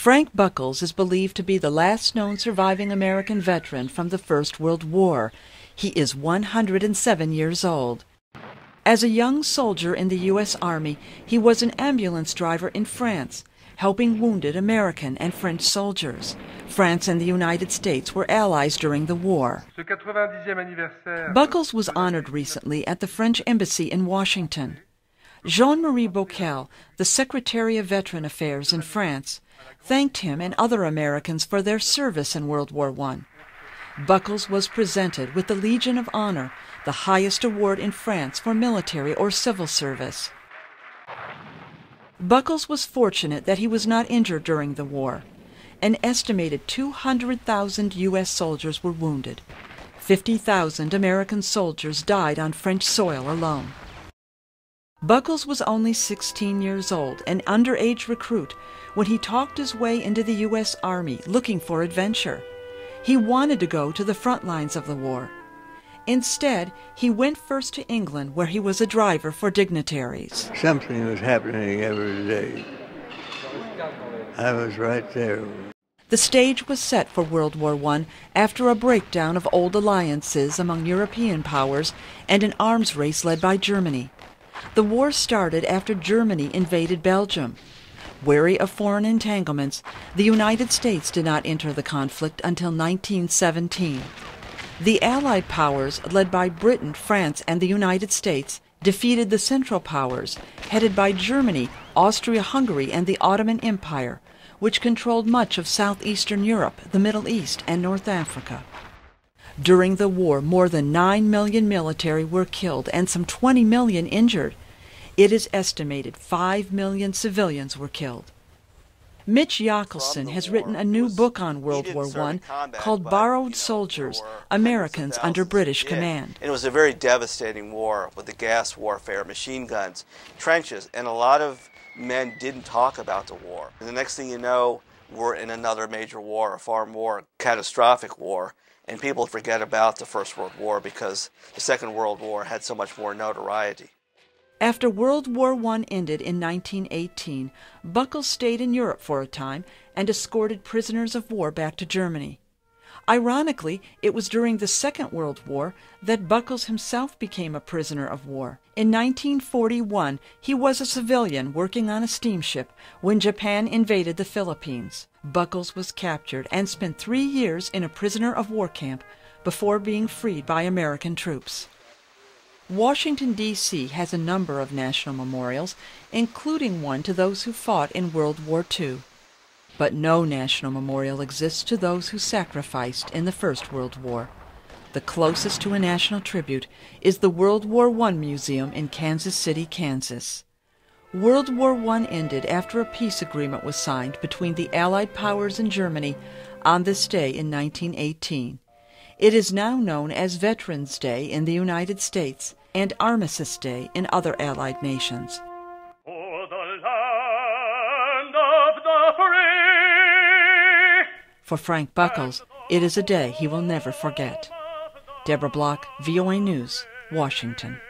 Frank Buckles is believed to be the last known surviving American veteran from the First World War. He is 107 years old. As a young soldier in the U.S. Army, he was an ambulance driver in France, helping wounded American and French soldiers. France and the United States were allies during the war. Buckles was honored recently at the French Embassy in Washington. Jean-Marie Bockel, the Secretary of Veteran Affairs in France, thanked him and other Americans for their service in World War I. Buckles was presented with the Legion of Honor, the highest award in France for military or civil service. Buckles was fortunate that he was not injured during the war. An estimated 200,000 U.S. soldiers were wounded. 50,000 American soldiers died on French soil alone. Buckles was only 16 years old, an underage recruit, when he talked his way into the U.S. Army looking for adventure. He wanted to go to the front lines of the war. Instead, he went first to England, where he was a driver for dignitaries. Something was happening every day. I was right there. The stage was set for World War I after a breakdown of old alliances among European powers and an arms race led by Germany. The war started after Germany invaded Belgium. Wary of foreign entanglements, the United States did not enter the conflict until 1917. The Allied powers, led by Britain, France, and the United States, defeated the Central Powers, headed by Germany, Austria-Hungary, and the Ottoman Empire, which controlled much of southeastern Europe, the Middle East, and North Africa. During the war, more than 9 million military were killed and some 20 million injured. It is estimated 5 million civilians were killed. Mitch Yackelson has written a new book on World War I called Borrowed Soldiers, Americans Under British Command. And it was a very devastating war with the gas warfare, machine guns, trenches, and a lot of men didn't talk about the war. And the next thing you know, we're in another major war, a far more catastrophic war, and people forget about the First World War because the Second World War had so much more notoriety. After World War I ended in 1918, Buckles stayed in Europe for a time and escorted prisoners of war back to Germany. Ironically, it was during the Second World War that Buckles himself became a prisoner of war. In 1941, he was a civilian working on a steamship when Japan invaded the Philippines. Buckles was captured and spent 3 years in a prisoner of war camp before being freed by American troops. Washington, D.C. has a number of national memorials, including one to those who fought in World War II. But no national memorial exists to those who sacrificed in the First World War. The closest to a national tribute is the World War I Museum in Kansas City, Kansas. World War I ended after a peace agreement was signed between the Allied powers and Germany on this day in 1918. It is now known as Veterans Day in the United States and Armistice Day in other Allied nations. For the land of the free. For Frank Buckles, it is a day he will never forget. Deborah Block, VOA News, Washington.